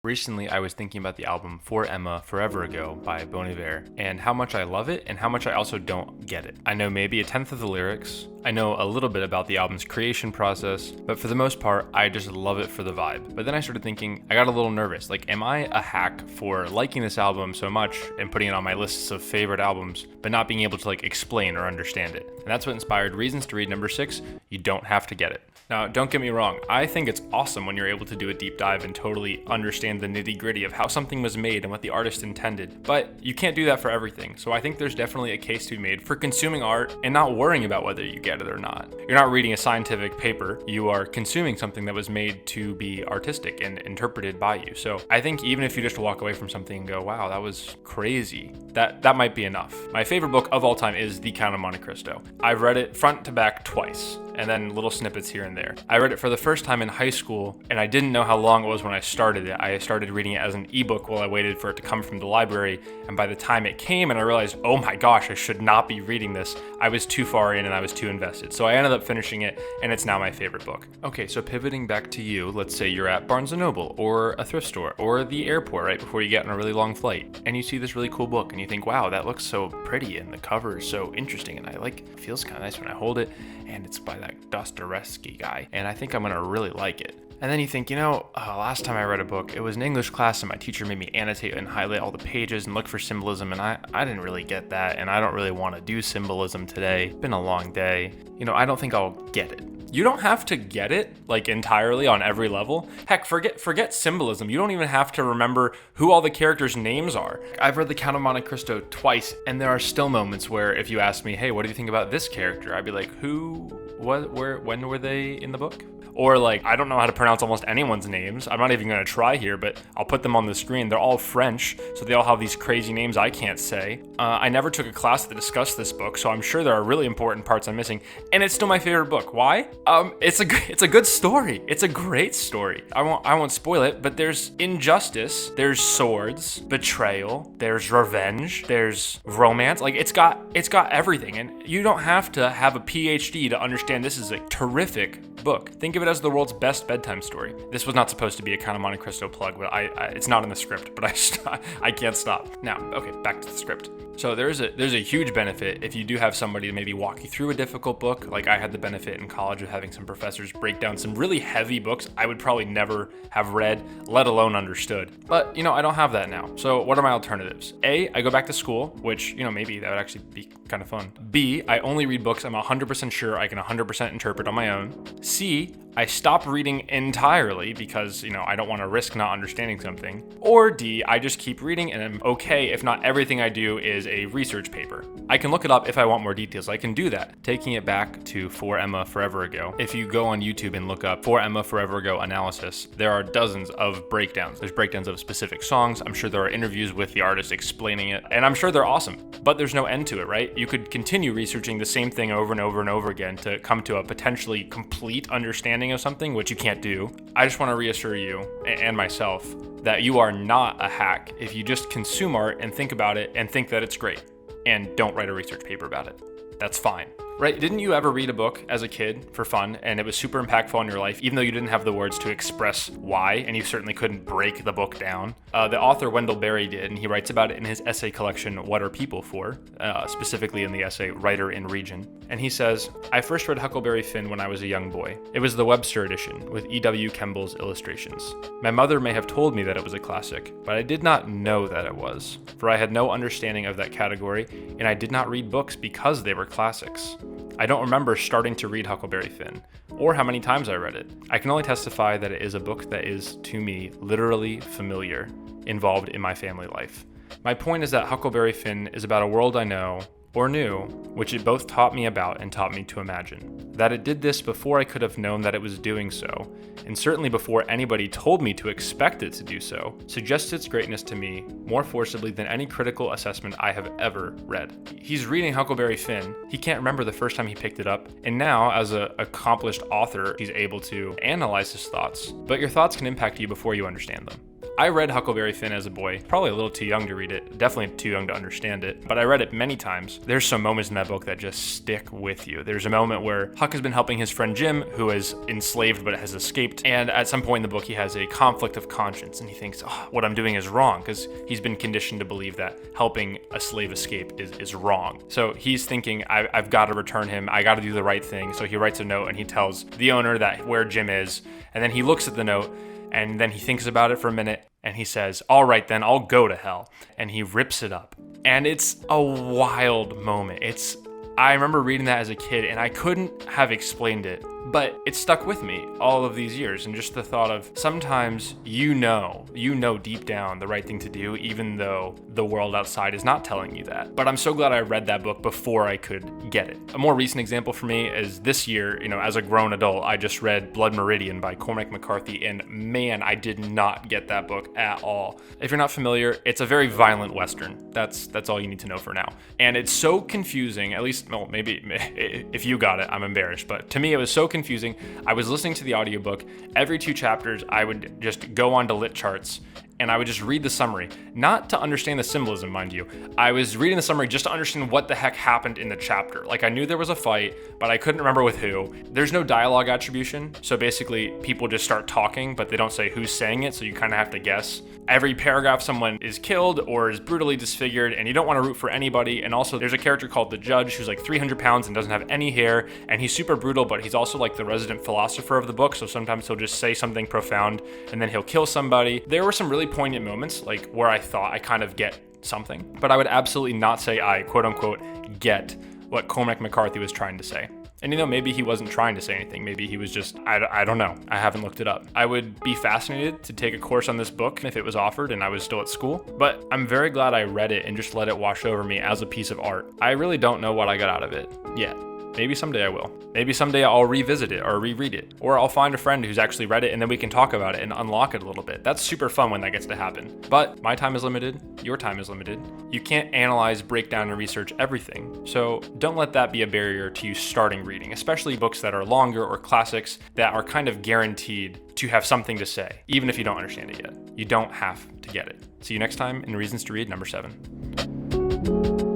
Recently, I was thinking about the album For Emma Forever Ago by Bon Iver and how much I love it and how much I also don't get it. I know maybe a tenth of the lyrics, I know a little bit about the album's creation process, but for the most part, I just love it for the vibe. But then I started thinking, I got a little nervous. Like, am I a hack for liking this album so much and putting it on my lists of favorite albums, but not being able to explain or understand it? And that's what inspired Reasons to Read number 6, You Don't Have to Get It. Now, don't get me wrong, I think it's awesome when you're able to do a deep dive and totally understand the nitty-gritty of how something was made and what the artist intended, but you can't do that for everything. So I think there's definitely a case to be made for consuming art and not worrying about whether you get it or not. You're not reading a scientific paper, you are consuming something that was made to be artistic and interpreted by you. So I think even if you just walk away from something and go, wow, that was crazy, that might be enough. My favorite book of all time is The Count of Monte Cristo. I've read it front to back twice, and then little snippets here and there. I read it for the first time in high school, and I didn't know how long it was when I started it. I started reading it as an ebook while I waited for it to come from the library, and by the time it came and I realized, oh my gosh, I should not be reading this, I was too far in and I was too invested. So I ended up finishing it, and it's now my favorite book. Okay, so pivoting back to you, let's say you're at Barnes & Noble, or a thrift store, or the airport right before you get on a really long flight, and you see this really cool book, and you think, wow, that looks so pretty, and the cover is so interesting, and it feels kind of nice when I hold it, and it's by that Dostoevsky guy, and I think I'm gonna really like it. And then you think, last time I read a book, it was an English class and my teacher made me annotate and highlight all the pages and look for symbolism, and I didn't really get that, and I don't really want to do symbolism today. It's been a long day. I don't think I'll get it. You don't have to get it, entirely on every level. Heck, forget symbolism. You don't even have to remember who all the characters' names are. I've read The Count of Monte Cristo twice, and there are still moments where if you ask me, hey, what do you think about this character? I'd be like, who, what, where, when were they in the book? Or I don't know how to pronounce almost anyone's names. I'm not even going to try here, but I'll put them on the screen. They're all French, so they all have these crazy names I can't say. I never took a class that discussed this book, so I'm sure there are really important parts I'm missing, and it's still my favorite book. Why? It's a good story. It's a great story. I won't spoil it, but there's injustice, there's swords, betrayal, there's revenge, there's romance. It's got everything, and you don't have to have a PhD to understand this is a terrific book. Think of it as the world's best bedtime story. This was not supposed to be a Count of Monte Cristo plug, but it's not in the script, but I can't stop. Now, okay, back to the script. So there's a huge benefit if you do have somebody to maybe walk you through a difficult book. I had the benefit in college of having some professors break down some really heavy books I would probably never have read, let alone understood. But, I don't have that now. So what are my alternatives? A, I go back to school, which, maybe that would actually be kind of fun. B, I only read books I'm 100% sure I can 100% interpret on my own. C, I stop reading entirely because, I don't want to risk not understanding something. Or D, I just keep reading and I'm okay if not everything I do is a research paper. I can look it up if I want more details. I can do that. Taking it back to For Emma Forever Ago, if you go on YouTube and look up For Emma Forever Ago analysis, there are dozens of breakdowns. There's breakdowns of specific songs. I'm sure there are interviews with the artist explaining it, and I'm sure they're awesome. But there's no end to it, right? You could continue researching the same thing over and over and over again to come to a potentially complete understanding of something, which you can't do. I just want to reassure you and myself that you are not a hack if you just consume art and think about it and think that it's great and don't write a research paper about it. That's fine. Right? Didn't you ever read a book as a kid for fun and it was super impactful on your life, even though you didn't have the words to express why, and you certainly couldn't break the book down? The author Wendell did, and he writes about it in his essay collection, What Are People For? Specifically in the essay, Writer in Region. And he says, I first read Huckleberry Finn when I was a young boy. It was the Webster edition with E.W. Kemble's illustrations. My mother may have told me that it was a classic, but I did not know that it was, for I had no understanding of that category, and I did not read books because they were classics. I don't remember starting to read Huckleberry Finn, or how many times I read it. I can only testify that it is a book that is, to me, literally familiar, involved in my family life. My point is that Huckleberry Finn is about a world I know, or knew, which it both taught me about and taught me to imagine. That it did this before I could have known that it was doing so, and certainly before anybody told me to expect it to do so, suggests its greatness to me more forcibly than any critical assessment I have ever read. He's reading Huckleberry Finn, he can't remember the first time he picked it up, and now, as an accomplished author, he's able to analyze his thoughts, but your thoughts can impact you before you understand them. I read Huckleberry Finn as a boy, probably a little too young to read it, definitely too young to understand it, but I read it many times. There's some moments in that book that just stick with you. There's a moment where Huck has been helping his friend Jim, who is enslaved but has escaped, and at some point in the book he has a conflict of conscience, and he thinks, what I'm doing is wrong, because he's been conditioned to believe that helping a slave escape is wrong. So he's thinking, I've got to return him, I got to do the right thing. So he writes a note and he tells the owner that where Jim is, and then he looks at the note and then he thinks about it for a minute and he says, all right, then I'll go to hell. And he rips it up. And it's a wild moment. I remember reading that as a kid and I couldn't have explained it, but it stuck with me all of these years. And just the thought of sometimes you know deep down the right thing to do, even though the world outside is not telling you that. But I'm so glad I read that book before I could get it. A more recent example for me is this year, as a grown adult, I just read Blood Meridian by Cormac McCarthy, and man, I did not get that book at all. If you're not familiar, it's a very violent Western. That's all you need to know for now. And it's so confusing, at least, well, maybe if you got it, I'm embarrassed, but to me it was so confusing. I was listening to the audiobook. Every 2 chapters, I would just go on to lit charts and I would just read the summary, not to understand the symbolism, mind you. I was reading the summary just to understand what the heck happened in the chapter. Like, I knew there was a fight, but I couldn't remember with who. There's no dialogue attribution, so basically people just start talking, but they don't say who's saying it, so you kind of have to guess. Every paragraph someone is killed or is brutally disfigured, and you don't want to root for anybody. And also there's a character called the Judge who's like 300 pounds and doesn't have any hair, and he's super brutal, but he's also like the resident philosopher of the book, so sometimes he'll just say something profound and then he'll kill somebody. There were some really poignant moments, like where I thought I kind of get something, but I would absolutely not say I quote unquote get what Cormac McCarthy was trying to say. And maybe he wasn't trying to say anything. Maybe he was just, I don't know. I haven't looked it up. I would be fascinated to take a course on this book if it was offered and I was still at school, but I'm very glad I read it and just let it wash over me as a piece of art. I really don't know what I got out of it yet. Maybe someday I will. Maybe someday I'll revisit it or reread it. Or I'll find a friend who's actually read it and then we can talk about it and unlock it a little bit. That's super fun when that gets to happen. But my time is limited. Your time is limited. You can't analyze, break down, and research everything. So don't let that be a barrier to you starting reading, especially books that are longer or classics that are kind of guaranteed to have something to say, even if you don't understand it yet. You don't have to get it. See you next time in Reasons to Read number 7.